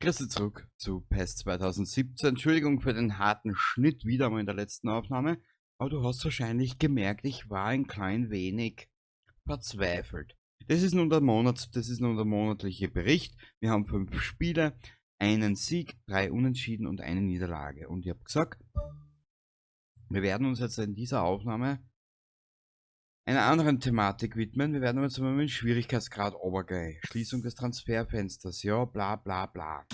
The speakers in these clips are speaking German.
Grüße zurück zu PES 2017. Entschuldigung für den harten Schnitt wieder mal in der letzten Aufnahme, aber du hast wahrscheinlich gemerkt, ich war ein klein wenig verzweifelt. Das ist nun der monatliche Bericht. Wir haben 5 Spiele, einen Sieg, 3 Unentschieden und eine Niederlage. Und ich habe gesagt, wir werden uns jetzt in dieser Aufnahme einer anderen Thematik widmen. Wir werden uns mal den Schwierigkeitsgrad runtergehen. Schließung des Transferfensters, ja, bla bla bla.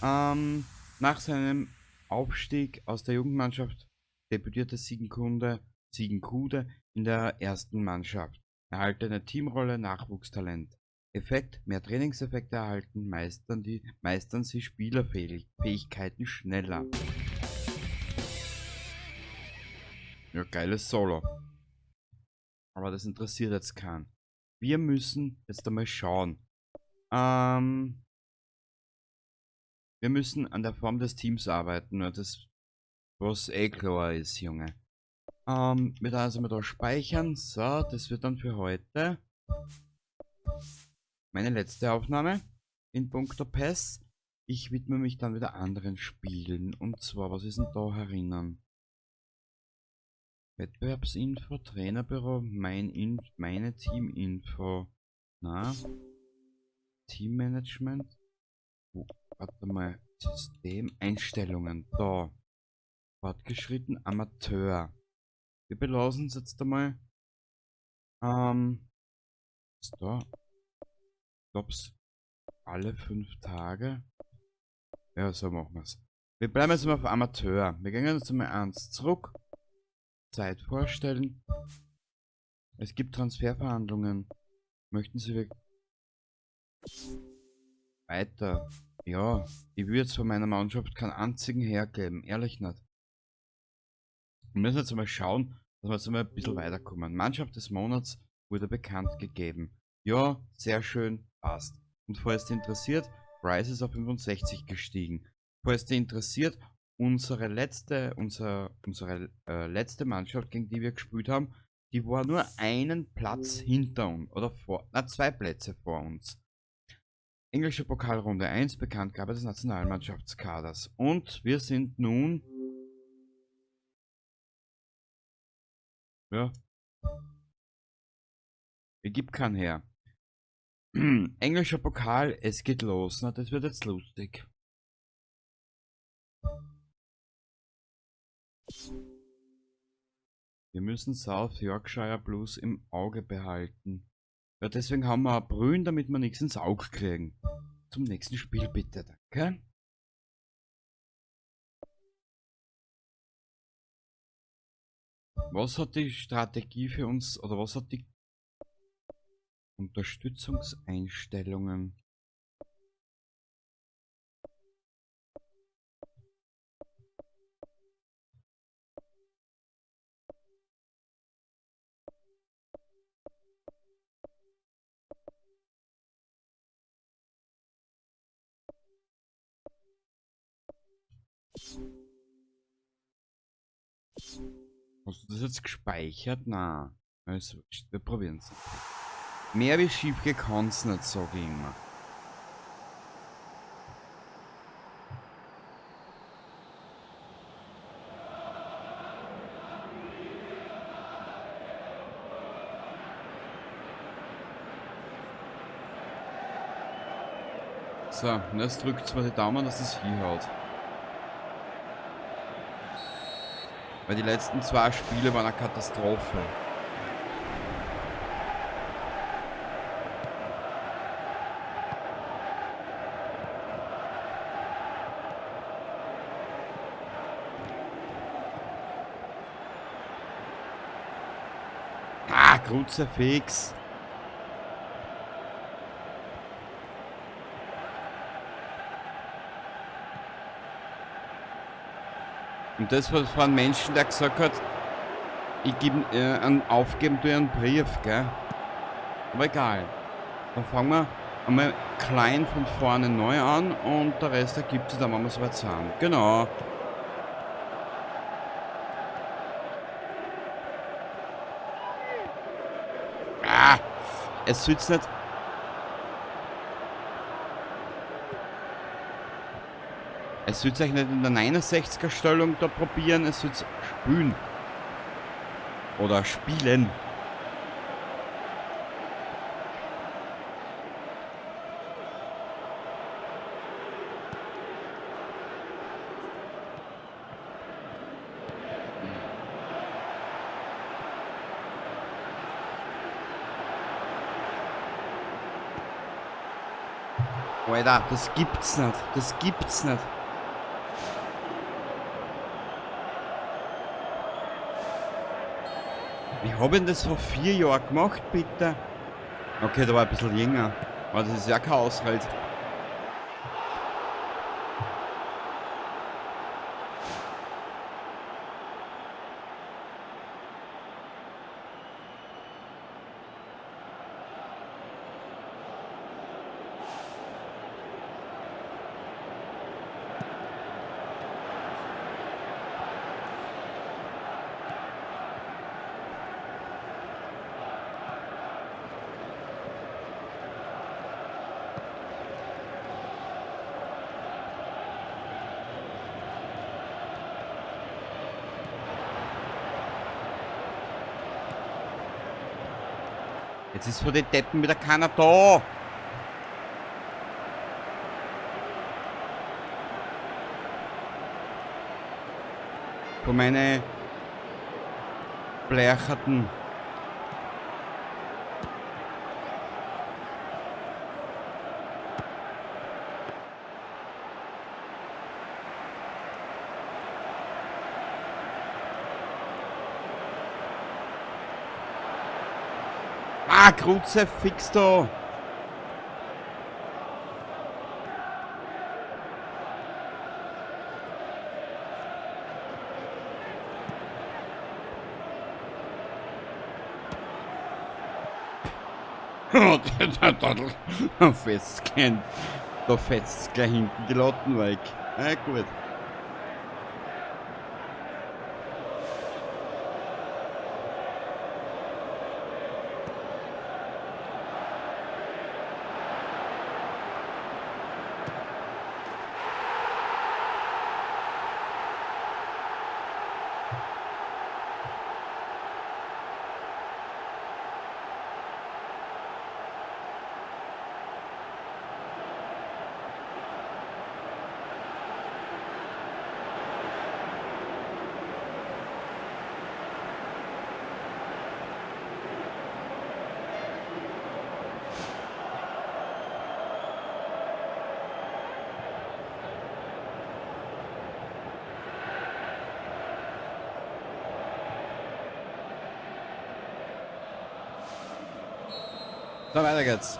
Nach seinem Aufstieg aus der Jugendmannschaft debütierte Siegenkude in der ersten Mannschaft. Erhaltene Teamrolle, Nachwuchstalent. Effekt, mehr Trainingseffekte erhalten, meistern sie Spielerfähigkeiten schneller. Ja, geiles Solo. Aber das interessiert jetzt keinen. Wir müssen jetzt einmal schauen. Wir müssen an der Form des Teams arbeiten, das was eh klar ist, Junge. Wir da also mal da speichern. So, das wird dann für heute meine letzte Aufnahme in puncto PES. Ich widme mich dann wieder anderen Spielen. Und zwar, was ist denn da herinnen? Wettbewerbsinfo, Trainerbüro, meine Teaminfo. Na? Teammanagement. Warte mal. System, Einstellungen. Da. Fortgeschritten, Amateur. Wir belassen es jetzt einmal. Ist da? Stops. Alle 5 Tage. Ja, so machen wir es. Wir bleiben jetzt mal auf Amateur. Wir gehen jetzt mal 1 zurück. Zeit vorstellen. Es gibt Transferverhandlungen. Möchten Sie weiter? Ja, ich will jetzt von meiner Mannschaft keinen einzigen hergeben. Ehrlich nicht. Wir müssen jetzt mal schauen, dass wir jetzt mal ein bisschen weiterkommen. Mannschaft des Monats wurde bekannt gegeben. Ja, sehr schön, passt. Und falls dich interessiert, Rice ist auf 65 gestiegen. Falls dich interessiert, unsere letzte Mannschaft, gegen die wir gespielt haben, die war nur einen Platz hinter uns, oder 2 Plätze vor uns. Englische Pokalrunde 1, Bekanntgabe des Nationalmannschaftskaders. Und wir sind nun... Ja. Ich gebe keinen her. Englischer Pokal, es geht los. Na, das wird jetzt lustig. Wir müssen South Yorkshire Blues im Auge behalten. Ja, deswegen haben wir auch Brühen, damit wir nichts ins Auge kriegen. Zum nächsten Spiel bitte, danke. Was hat die Strategie für uns, oder was hat die Unterstützungseinstellungen? Hast du das jetzt gespeichert? Na, also, wir probieren es. Mehr wie schief kann's nicht, sag ich immer. So, und jetzt drückt zwar die Daumen, dass es hinhaut. Weil die letzten 2 Spiele waren eine Katastrophe. Ah, Kruzifix. Und das war von einem Menschen, der gesagt hat, ich gebe aufgeben durch einen Brief, gell? Aber egal. Dann fangen wir einmal klein von vorne neu an und der Rest ergibt sich dann, wenn wir so weit sind. Genau. Ah! Es sitzt nicht. Es wird sich nicht in der 69er Stellung da probieren, es wird spielen. Oder spielen. Alter, das gibt's nicht. Das gibt's nicht. Ich habe ihn das vor 4 Jahren gemacht, bitte. Okay, da war ein bisschen jünger. Aber das ist ja kein Aushalt. Jetzt ist vor den Deppen wieder keiner da. Von meine Bleicherten. Ah, Krutze, fix da. Da fetzt gleich hinten die Latten weg. Ja, gut. So, weiter geht's.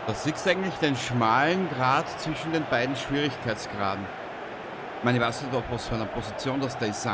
Da siehst du eigentlich den schmalen Grat zwischen den beiden Schwierigkeitsgraden. Ich meine, ich weiß nicht, was für eine Position das da ist.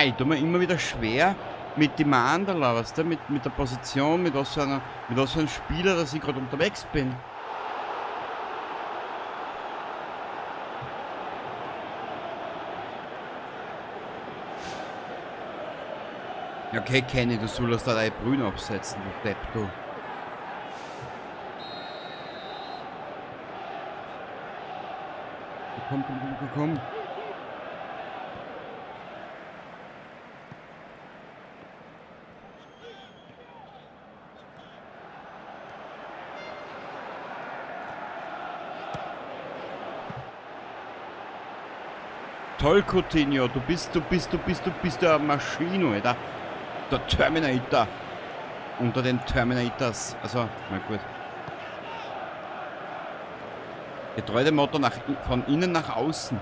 Ich tue mir immer wieder schwer mit dem Mandala, weißt du, mit der Position, mit was für einem Spieler, dass ich gerade unterwegs bin. Okay, Kenny, du sollst da deine Brühen absetzen, du Depp, du. Komm, komm, komm, komm, komm. Toll, Coutinho, du bist eine Maschine, Alter. Der Terminator. Unter den Terminators. Also, na gut. Getreu dem Motto von innen nach außen.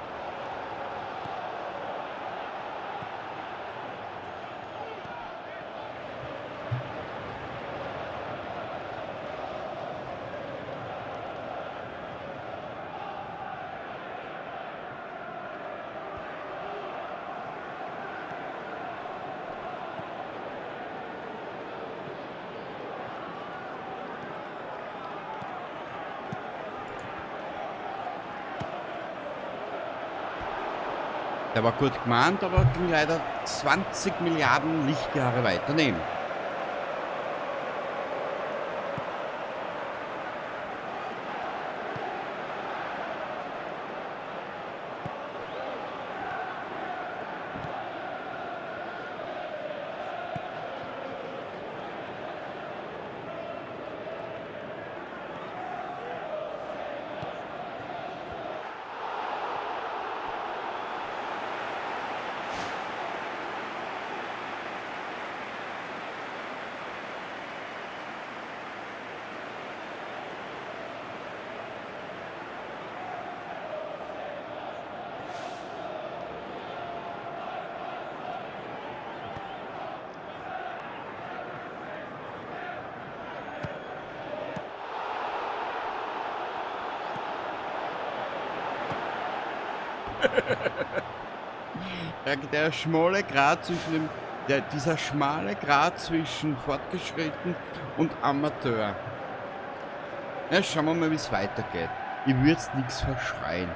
Der war gut gemeint, aber ging leider 20 Milliarden Lichtjahre weiter daneben. Der schmale Grat zwischen dieser schmale Grat zwischen fortgeschritten und Amateur. Ja, schauen wir mal, wie es weitergeht. Ich würde jetzt nichts verschreien.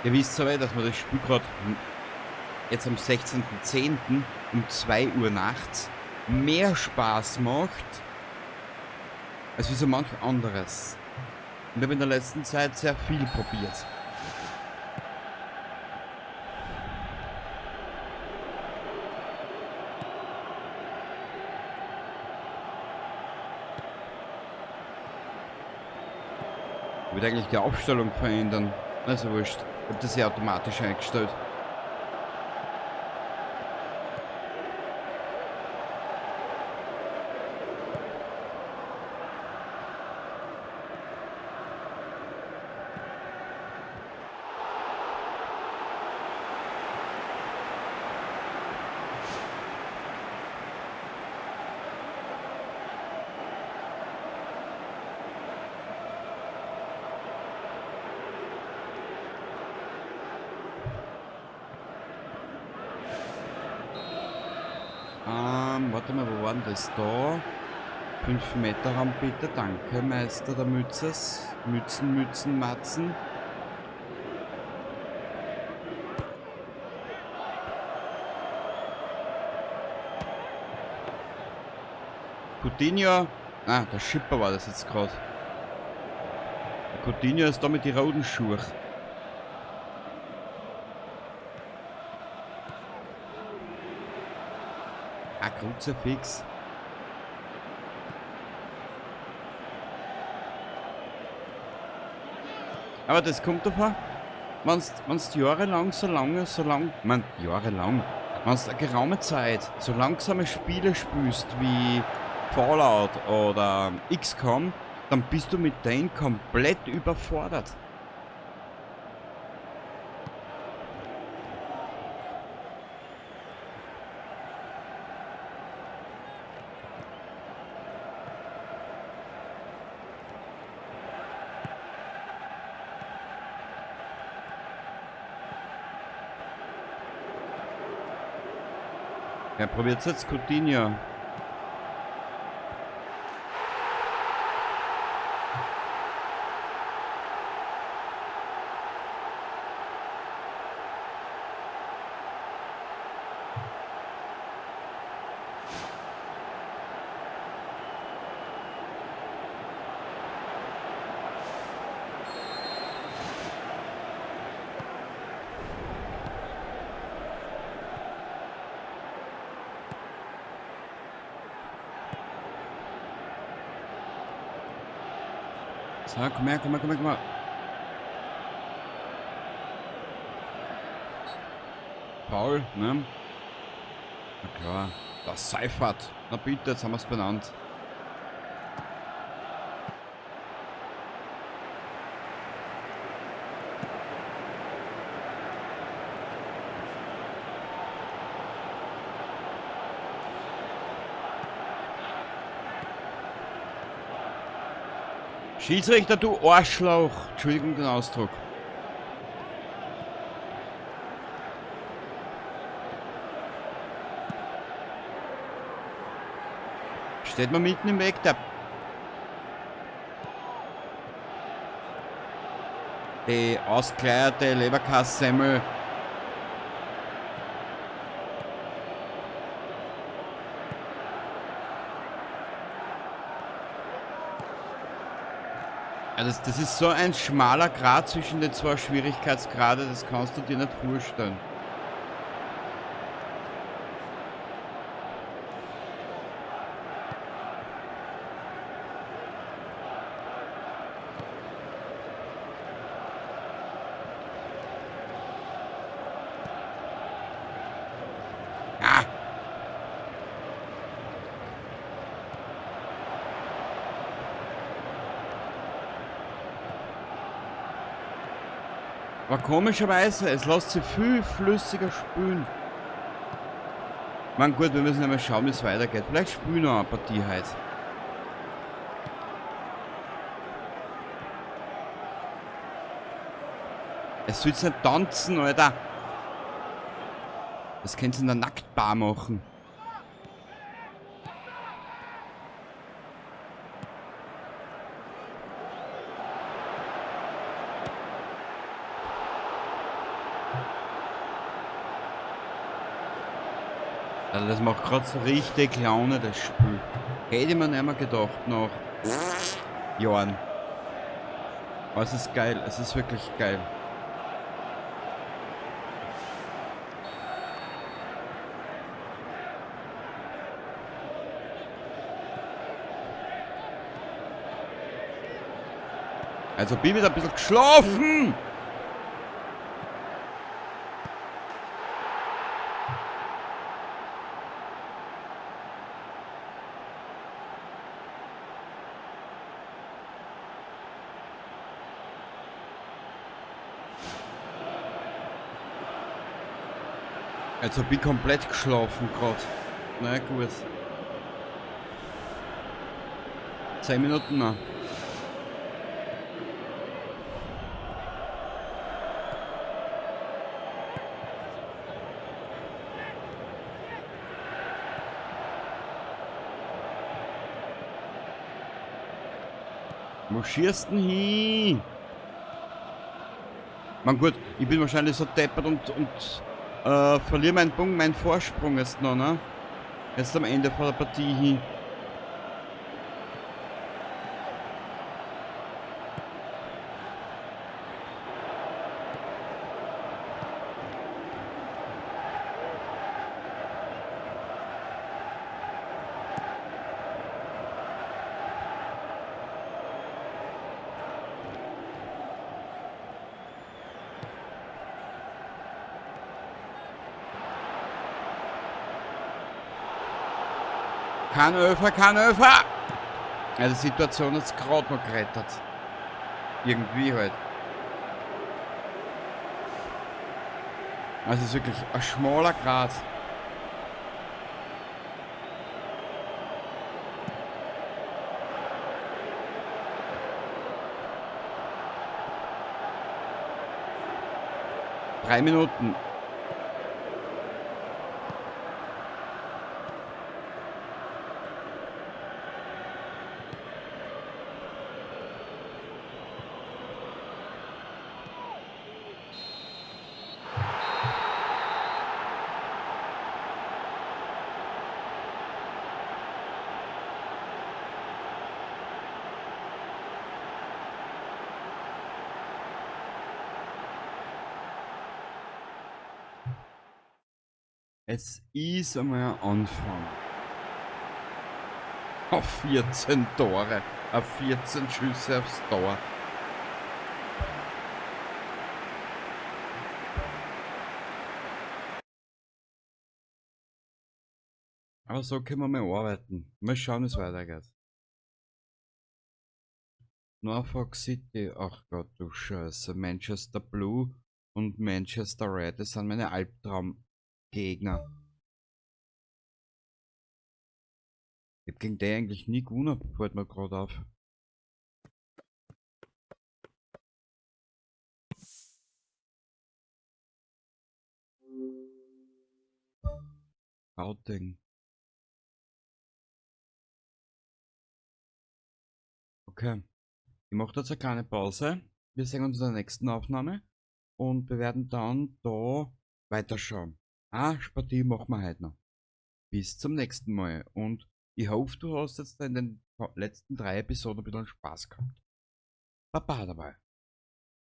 Ihr wisst aber, dass man das Spiel gerade jetzt am 16.10. um 2 Uhr nachts mehr Spaß macht, als wie so manch anderes. Und ich habe in der letzten Zeit sehr viel probiert. Ich würde eigentlich die Aufstellung verändern. Also wurscht. Ich habe das ja automatisch eingestellt. Warte mal, wo war denn das da? 5 Meter Raum bitte, danke, Meister der Mützes. Mützen, Matzen. Coutinho. Ah, der Schipper war das jetzt gerade. Coutinho ist da mit den roten Schuhen. Ah, Kruzifix. Aber das kommt davon, wenn du jahrelang, jahrelang, wenn du eine geraume Zeit so langsame Spiele spielst wie Fallout oder XCOM, dann bist du mit denen komplett überfordert. Ja, probiert jetzt Coutinho. So, komm her, komm her, komm her, komm her. Paul, ne? Na klar. Das Seifert. Na bitte, jetzt haben wir es benannt. Schiedsrichter, du Arschloch. Entschuldigung den Ausdruck. Steht man mitten im Weg, der... Die ausgeleierte Leberkassemmel. Ja, das ist so ein schmaler Grat zwischen den zwei Schwierigkeitsgrade, das kannst du dir nicht vorstellen. Ah! Aber komischerweise, es lässt sich viel flüssiger spülen. Man gut, wir müssen einmal schauen, wie es weitergeht. Vielleicht spülen wir noch eine Partie heute. Es soll jetzt nicht tanzen, Alter. Das könnt ihr in der Nacktbar machen. Also das macht gerade so richtig Laune, das Spiel. Hätte ich mir nicht mehr gedacht nach Jahren. Aber es ist geil, es ist wirklich geil. Also bin wieder ein bisschen geschlafen! Also bin komplett geschlafen gerade. Na gut. 10 Minuten noch. Wo schießt denn hin? Man gut, ich bin wahrscheinlich so deppert und verliere meinen Punkt, meinen Vorsprung jetzt noch, ne? Jetzt am Ende von der Partie hin. Kein Öfer, kein Öfer! Ja, die Situation hat es gerade noch gerettet. Irgendwie halt. Also es ist wirklich ein schmaler Grat. Drei Minuten. Es ist einmal ein Anfang. Auf 14 Tore, auf 14 Schüsse aufs Tor. Aber so können wir mal arbeiten. Mal schauen, wie es weitergeht. Norfolk City, ach Gott, du Scheiße. Manchester Blue und Manchester Red, das sind meine Albtraumgegner. Ich hab gegen die eigentlich nie gewonnen, fällt mir gerade auf. Outing. Okay. Ich mache jetzt eine kleine Pause. Wir sehen uns in der nächsten Aufnahme und wir werden dann da weiterschauen. Partie machen wir heute noch. Bis zum nächsten Mal und ich hoffe, du hast jetzt in den letzten 3 Episoden ein bisschen Spaß gehabt. Baba dabei.